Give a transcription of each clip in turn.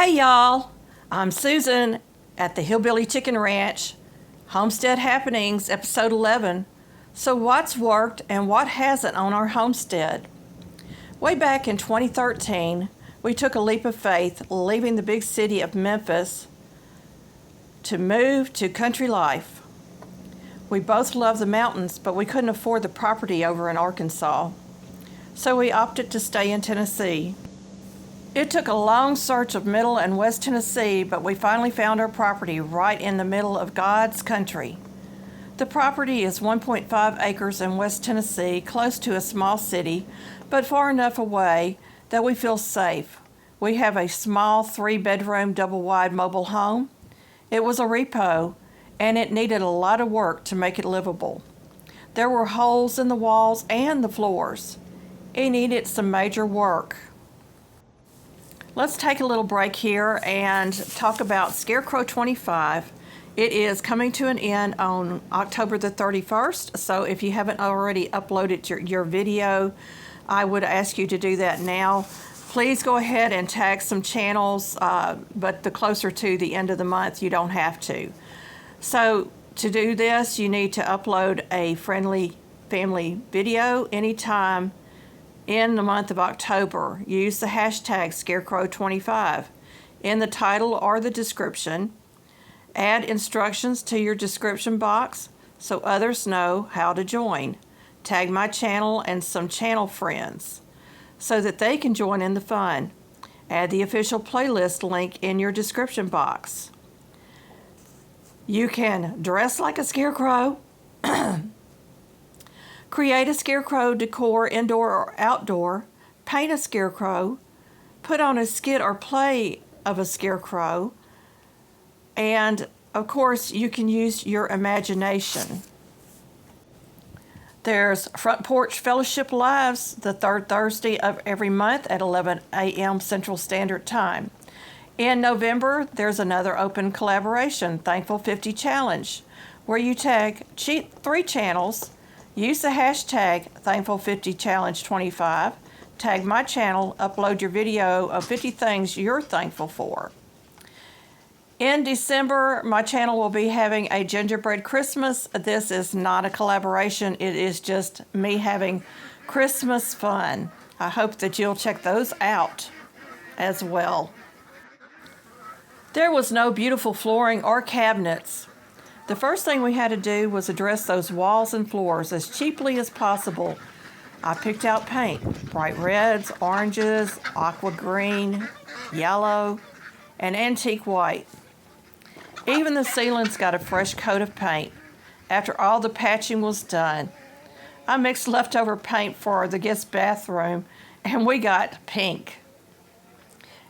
Hey y'all, I'm Susan at the Hillbilly Chicken Ranch, Homestead Happenings, episode 11. So what's worked and what hasn't on our homestead? Way back in 2013, we took a leap of faith, leaving the big city of Memphis to move to country life. We both love the mountains, but we couldn't afford the property over in Arkansas. So we opted to stay in Tennessee. It took a long search of Middle and West Tennessee, but we finally found our property right in the middle of God's country. The property is 1.5 acres in West Tennessee, close to a small city, but far enough away that we feel safe. We have a small 3-bedroom double-wide mobile home. It was a repo, and it needed a lot of work to make it livable. There were holes in the walls and the floors. It needed some major work. Let's take a little break here and talk about Scarecrow 25. It is coming to an end on October the 31st, so if you haven't already uploaded your video, I would ask you to do that now. Please go ahead and tag some channels, but the closer to the end of the month, you don't have to. So to do this, you need to upload a friendly family video anytime in the month of October. Use the hashtag Scarecrow25 in the title or the description. Add instructions to your description box so others know how to join. Tag my channel and some channel friends so that they can join in the fun. Add the official playlist link in your description box. You can dress like a scarecrow, create a scarecrow decor indoor or outdoor, paint a scarecrow, put on a skit or play of a scarecrow, and of course you can use your imagination. There's Front Porch Fellowship Lives the third Thursday of every month at 11 a.m. Central Standard Time. In November, there's another open collaboration, Thankful 50 Challenge, where you tag 3 channels. Use the hashtag Thankful50Challenge25, tag my channel, upload your video of 50 things you're thankful for. In December, my channel will be having a gingerbread Christmas. This is not a collaboration, it is just me having Christmas fun. I hope that you'll check those out as well. There was no beautiful flooring or cabinets. The first thing we had to do was address those walls and floors as cheaply as possible. I picked out paint, bright reds, oranges, aqua green, yellow, and antique white. Even the ceilings got a fresh coat of paint after all the patching was done. I mixed leftover paint for the guest bathroom and we got pink.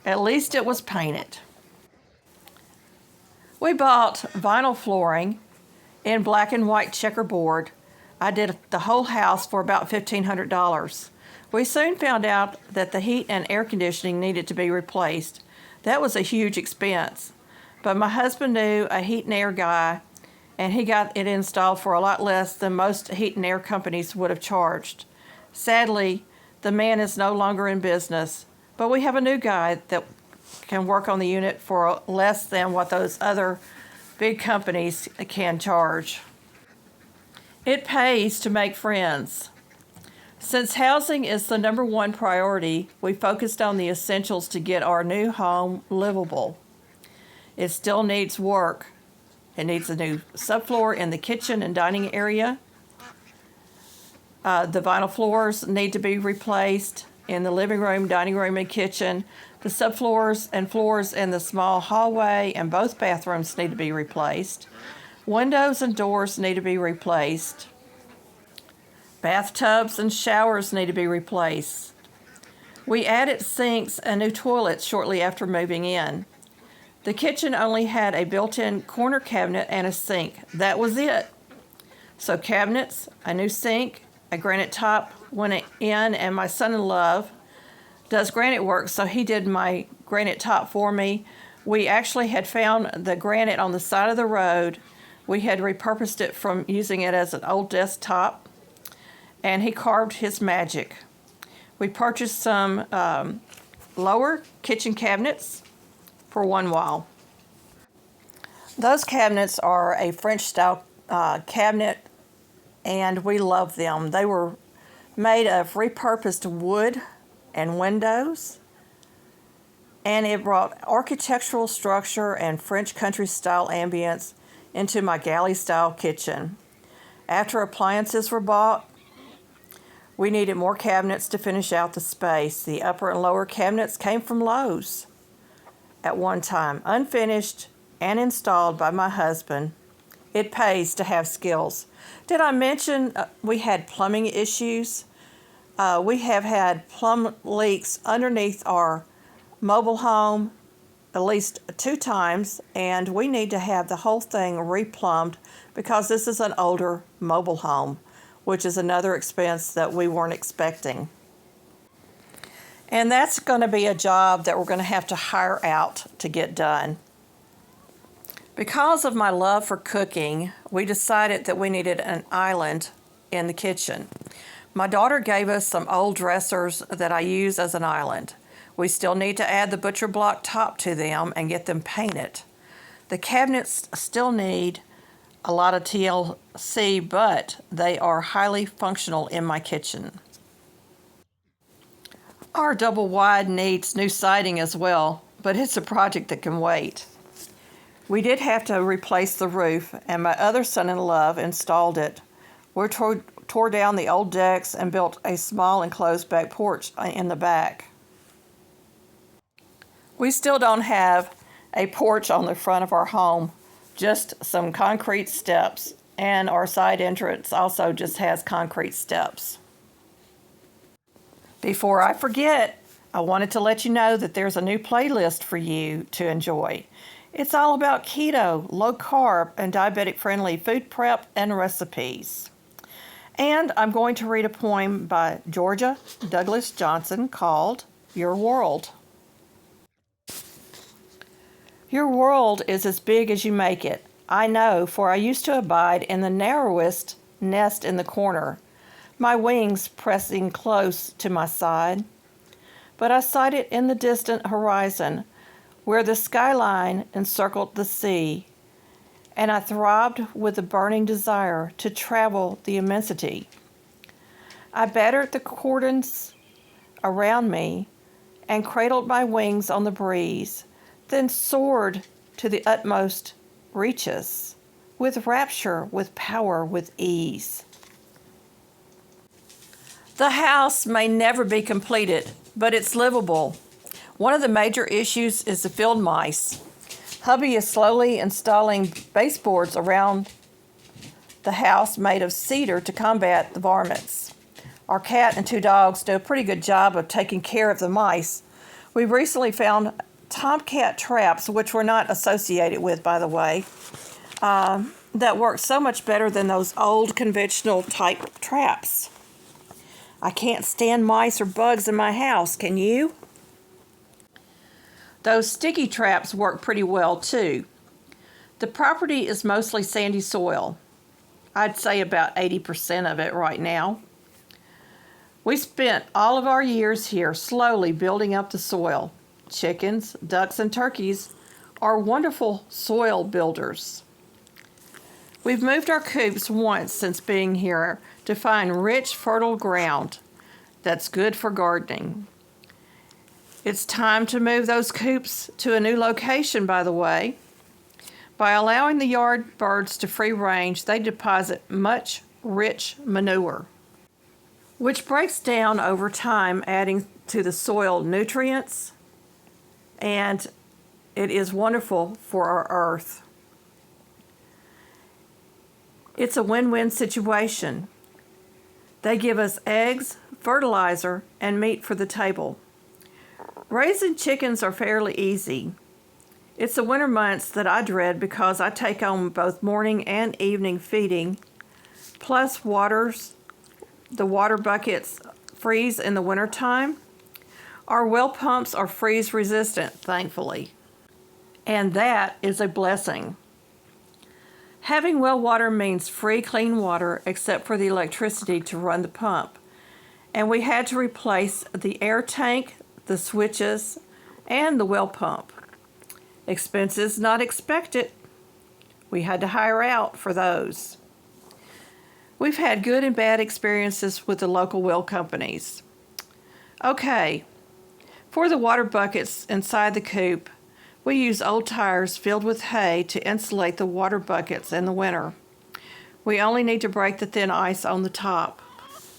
At least it was painted. We bought vinyl flooring in black and white checkerboard. I did the whole house for about $1,500. We soon found out that the heat and air conditioning needed to be replaced. That was a huge expense. But my husband knew a heat and air guy, and he got it installed for a lot less than most heat and air companies would have charged. Sadly, the man is no longer in business, but we have a new guy that can work on the unit for less than what those other big companies can charge. It pays to make friends. Since housing is the number one priority, we focused on the essentials to get our new home livable. It still needs work. It needs a new subfloor in the kitchen and dining area. The vinyl floors need to be replaced in the living room, dining room, and kitchen. The subfloors and floors in the small hallway and both bathrooms need to be replaced. Windows and doors need to be replaced. Bathtubs and showers need to be replaced. We added sinks and new toilets shortly after moving in. The kitchen only had a built-in corner cabinet and a sink. That was it. So cabinets, a new sink, a granite top went in, and my son-in-law does granite work, so he did my granite top for me. We actually had found the granite on the side of the road. We had repurposed it from using it as an old desktop, and he carved his magic. We purchased some lower kitchen cabinets for one wall. Those cabinets are a French style cabinet, and we love them. They were made of repurposed wood and windows, and it brought architectural structure and French country style ambience into my galley style kitchen. After appliances were bought, we needed more cabinets to finish out the space. The upper and lower cabinets came from Lowe's at one time, unfinished and installed by my husband. It pays to have skills. Did I mention we had plumbing issues? We have had plumb leaks underneath our mobile home at least 2 times, and we need to have the whole thing replumbed because this is an older mobile home, which is another expense that we weren't expecting. And that's going to be a job that we're going to have to hire out to get done. Because of my love for cooking, we decided that we needed an island in the kitchen. My daughter gave us some old dressers that I use as an island. We still need to add the butcher block top to them and get them painted. The cabinets still need a lot of TLC, but they are highly functional in my kitchen. Our double wide needs new siding as well, but it's a project that can wait. We did have to replace the roof, and my other son-in-law installed it. We tore down the old decks and built a small enclosed back porch in the back. We still don't have a porch on the front of our home, just some concrete steps, and our side entrance also just has concrete steps. Before I forget, I wanted to let you know that there's a new playlist for you to enjoy. It's all about keto, low carb, and diabetic friendly food prep and recipes. And I'm going to read a poem by Georgia Douglas Johnson called Your World. Your world is as big as you make it. I know, for I used to abide in the narrowest nest in the corner, my wings pressing close to my side. But I sighted in the distant horizon, where the skyline encircled the sea, and I throbbed with a burning desire to travel the immensity. I battered the cordons around me and cradled my wings on the breeze, then soared to the utmost reaches, with rapture, with power, with ease. The house may never be completed, but it's livable. One of the major issues is the field mice. Hubby is slowly installing baseboards around the house made of cedar to combat the varmints. Our cat and 2 dogs do a pretty good job of taking care of the mice. We recently found tomcat traps, which we're not associated with, by the way, that work so much better than those old conventional type traps. I can't stand mice or bugs in my house, can you? Those sticky traps work pretty well too. The property is mostly sandy soil. I'd say about 80% of it right now. We spent all of our years here slowly building up the soil. Chickens, ducks, and turkeys are wonderful soil builders. We've moved our coops once since being here to find rich, fertile ground that's good for gardening. It's time to move those coops to a new location, by the way. By allowing the yard birds to free range, they deposit much rich manure, which breaks down over time, adding to the soil nutrients, and it is wonderful for our earth. It's a win-win situation. They give us eggs, fertilizer, and meat for the table. Raising chickens are fairly easy. It's the winter months that I dread because I take on both morning and evening feeding, plus the water buckets freeze in the wintertime. Our well pumps are freeze resistant, thankfully, and that is a blessing. Having well water means free clean water except for the electricity to run the pump, and we had to replace the air tank, the switches, and the well pump. Expenses not expected. We had to hire out for those. We've had good and bad experiences with the local well companies. Okay, for the water buckets inside the coop, we use old tires filled with hay to insulate the water buckets in the winter. We only need to break the thin ice on the top.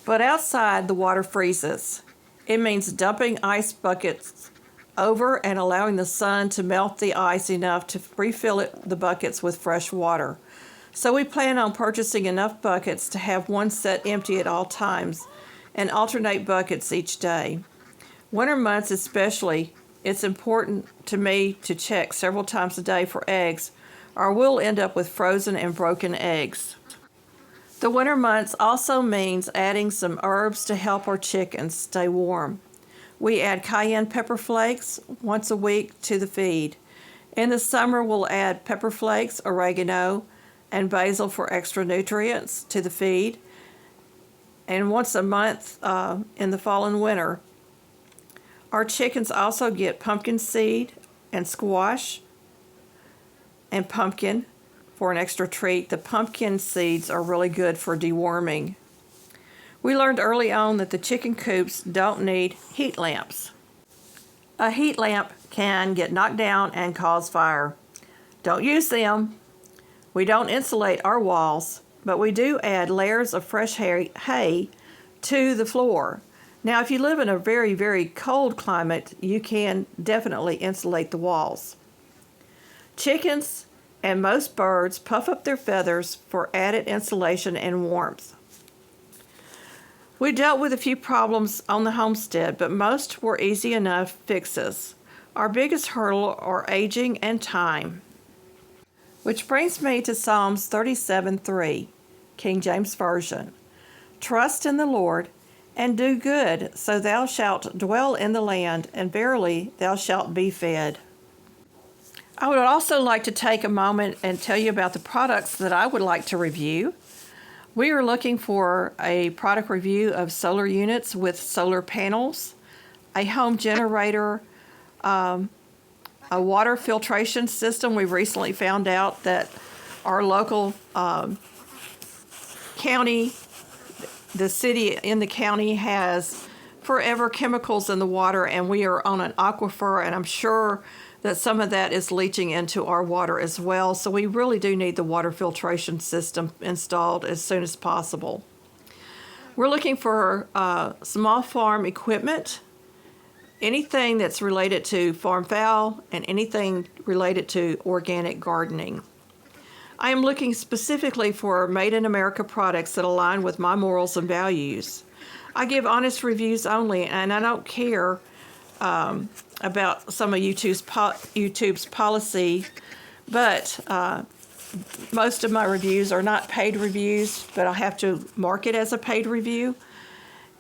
But outside, the water freezes. It means dumping ice buckets over and allowing the sun to melt the ice enough to refill the buckets with fresh water. So we plan on purchasing enough buckets to have one set empty at all times and alternate buckets each day. Winter months especially, it's important to me to check several times a day for eggs, or we'll end up with frozen and broken eggs. The winter months also means adding some herbs to help our chickens stay warm. We add cayenne pepper flakes once a week to the feed. In the summer, we'll add pepper flakes, oregano, and basil for extra nutrients to the feed. And once a month in the fall and winter. Our chickens also get pumpkin seed and squash and pumpkin for an extra treat. The pumpkin seeds are really good for deworming. We learned early on that the chicken coops don't need heat lamps. A heat lamp can get knocked down and cause fire. Don't use them. We don't insulate our walls, but we do add layers of fresh hay to the floor. Now, if you live in a very, very cold climate, you can definitely insulate the walls. Chickens and most birds puff up their feathers for added insulation and warmth. We dealt with a few problems on the homestead, but most were easy enough fixes. Our biggest hurdle are aging and time. Which brings me to Psalms 37:3, King James Version. Trust in the Lord and do good, so thou shalt dwell in the land, and verily thou shalt be fed. I would also like to take a moment and tell you about the products that I would like to review. We are looking for a product review of solar units with solar panels, a home generator, a water filtration system. We've recently found out that our local county, the city in the county, has forever chemicals in the water, and we are on an aquifer, and I'm sure that some of that is leaching into our water as well. So we really do need the water filtration system installed as soon as possible. We're looking for small farm equipment, anything that's related to farm fowl, and anything related to organic gardening. I am looking specifically for Made in America products that align with my morals and values. I give honest reviews only, and I don't care about some of YouTube's policy, but most of my reviews are not paid reviews, but I have to mark it as a paid review.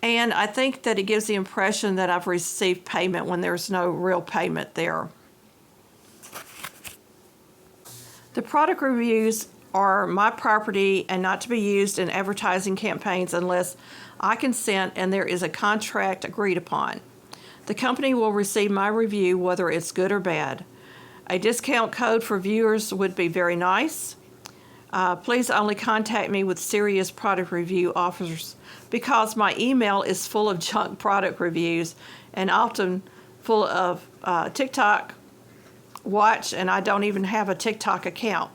And I think that it gives the impression that I've received payment when there's no real payment there. The product reviews are my property and not to be used in advertising campaigns unless I consent and there is a contract agreed upon. The company will receive my review whether it's good or bad. A discount code for viewers would be very nice. Please only contact me with serious product review offers because my email is full of junk product reviews and often full of TikTok watch, and I don't even have a TikTok account.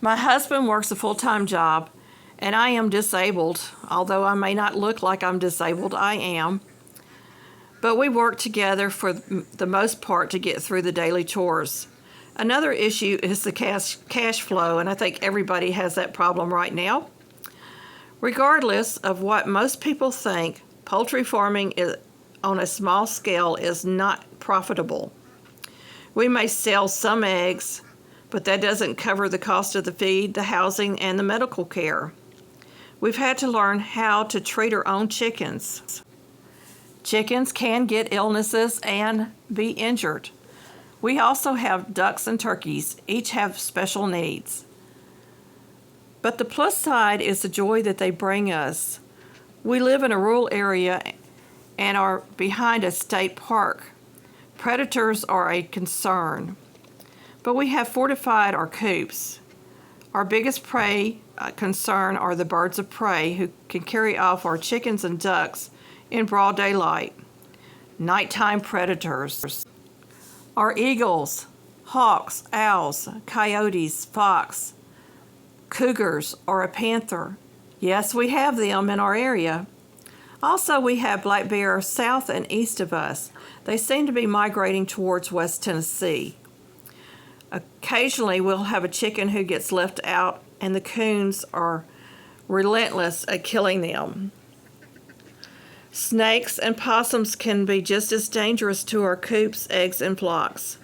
My husband works a full-time job, and I am disabled. Although I may not look like I'm disabled, I am. But we work together for the most part to get through the daily chores. Another issue is the cash flow, and I think everybody has that problem right now. Regardless of what most people think, poultry farming on a small scale is not profitable. We may sell some eggs, but that doesn't cover the cost of the feed, the housing, and the medical care. We've had to learn how to treat our own chickens. Chickens can get illnesses and be injured. We also have ducks and turkeys. Each have special needs. But the plus side is the joy that they bring us. We live in a rural area and are behind a state park. Predators are a concern, but we have fortified our coops. Our biggest prey concern are the birds of prey who can carry off our chickens and ducks in broad daylight. Nighttime predators are eagles, hawks, owls, coyotes, fox, cougars, or a panther. Yes, we have them in our area. Also, we have black bears south and east of us. They seem to be migrating towards West Tennessee. Occasionally, we'll have a chicken who gets left out, and the coons are relentless at killing them. Snakes and possums can be just as dangerous to our coops, eggs, and flocks.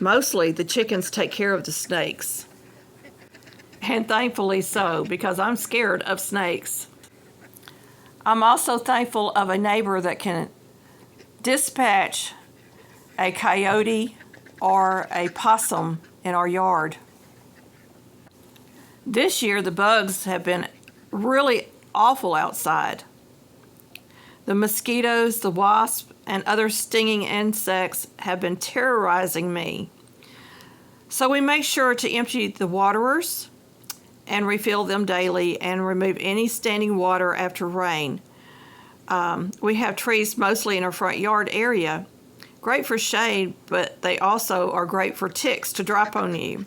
Mostly, the chickens take care of the snakes. And thankfully so, because I'm scared of snakes. I'm also thankful of a neighbor that can dispatch a coyote or a possum in our yard. This year, the bugs have been really awful outside. The mosquitoes, the wasps, and other stinging insects have been terrorizing me. So we make sure to empty the waterers and refill them daily and remove any standing water after rain. We have trees mostly in our front yard area. Great for shade, but they also are great for ticks to drop on you.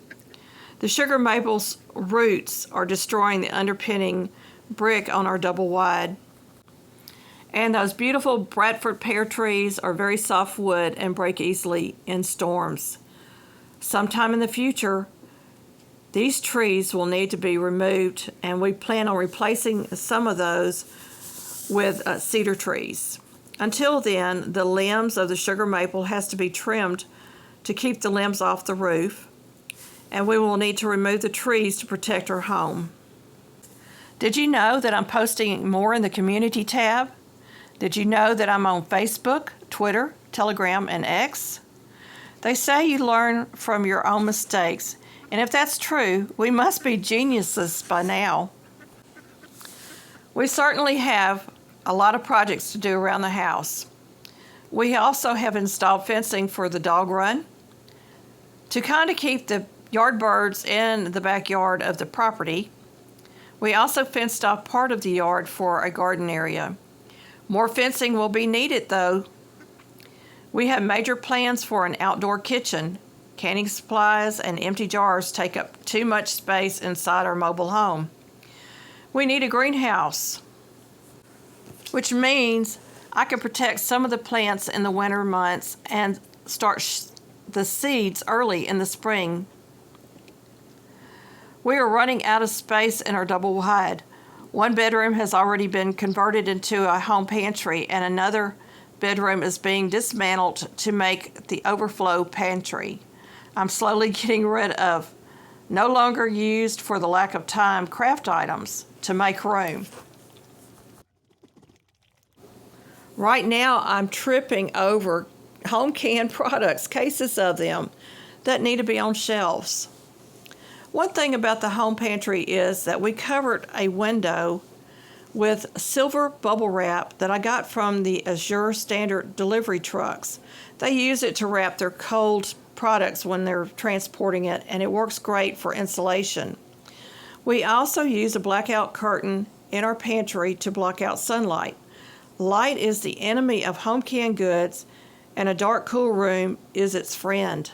The sugar maple's roots are destroying the underpinning brick on our double wide. And those beautiful Bradford pear trees are very soft wood and break easily in storms. Sometime in the future, these trees will need to be removed, and we plan on replacing some of those with cedar trees. Until then, the limbs of the sugar maple has to be trimmed to keep the limbs off the roof, and we will need to remove the trees to protect our home. Did you know that I'm posting more in the community tab? Did you know that I'm on Facebook, Twitter, Telegram, and X? They say you learn from your own mistakes, and if that's true, we must be geniuses by now. We certainly have a lot of projects to do around the house. We also have installed fencing for the dog run to kind of keep the yard birds in the backyard of the property. We also fenced off part of the yard for a garden area. More fencing will be needed though. We have major plans for an outdoor kitchen. Canning supplies and empty jars take up too much space inside our mobile home. We need a greenhouse, which means I can protect some of the plants in the winter months and start the seeds early in the spring. We are running out of space in our double wide. One bedroom has already been converted into a home pantry, and another bedroom is being dismantled to make the overflow pantry. I'm slowly getting rid of no longer used for the lack of time craft items to make room. Right now, I'm tripping over home canned products, cases of them, that need to be on shelves. One thing about the home pantry is that we covered a window with silver bubble wrap that I got from the Azure Standard delivery trucks. They use it to wrap their cold products when they're transporting it, and it works great for insulation. We also use a blackout curtain in our pantry to block out sunlight. Light is the enemy of home canned goods, and a dark, cool room is its friend.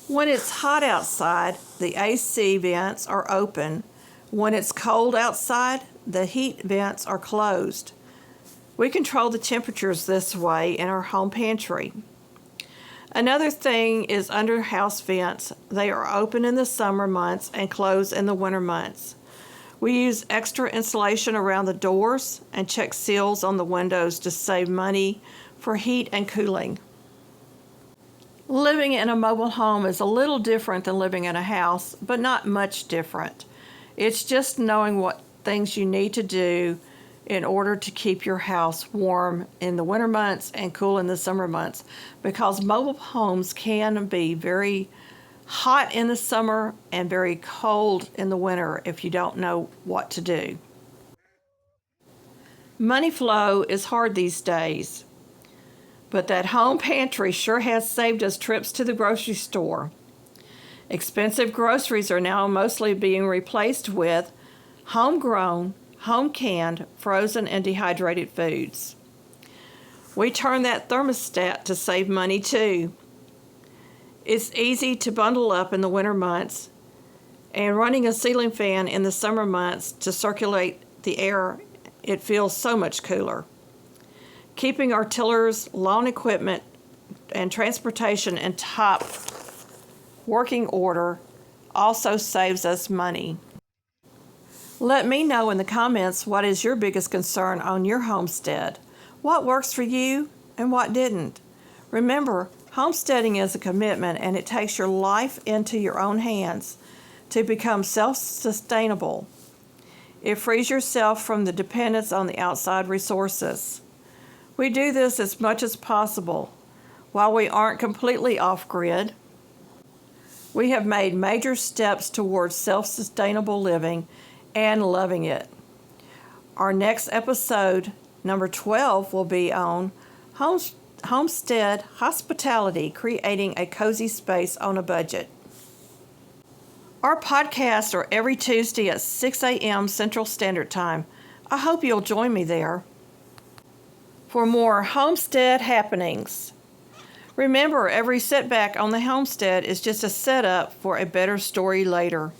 When it's hot outside, the AC vents are open. When it's cold outside, the heat vents are closed. We control the temperatures this way in our home pantry. Another thing is under house vents. They are open in the summer months and closed in the winter months. We use extra insulation around the doors and check seals on the windows to save money for heat and cooling. Living in a mobile home is a little different than living in a house, but not much different. It's just knowing what things you need to do in order to keep your house warm in the winter months and cool in the summer months, because mobile homes can be very hot in the summer and very cold in the winter if you don't know what to do. Money flow is hard these days. but that home pantry sure has saved us trips to the grocery store. Expensive groceries are now mostly being replaced with homegrown, home-canned, frozen, and dehydrated foods. We turn that thermostat to save money too. It's easy to bundle up in the winter months, and running a ceiling fan in the summer months to circulate the air, it feels so much cooler. Keeping our tillers, lawn equipment, and transportation in top working order also saves us money. Let me know in the comments what is your biggest concern on your homestead. What works for you and what didn't? Remember, homesteading is a commitment, and it takes your life into your own hands to become self-sustainable. It frees yourself from the dependence on the outside resources. We do this as much as possible. While we aren't completely off-grid, we have made major steps towards self-sustainable living and loving it. Our next episode, number 12, will be on Homestead Hospitality, creating a cozy space on a budget. Our podcasts are every Tuesday at 6 a.m. Central Standard Time. I hope you'll join me there for more homestead happenings. Remember, every setback on the homestead is just a setup for a better story later.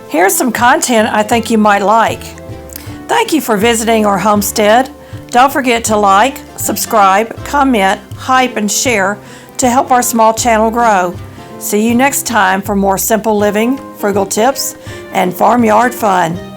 Here's some content I think you might like. Thank you for visiting our homestead. Don't forget to like, subscribe, comment, hype, and share to help our small channel grow. See you next time for more simple living, frugal tips, and farmyard fun.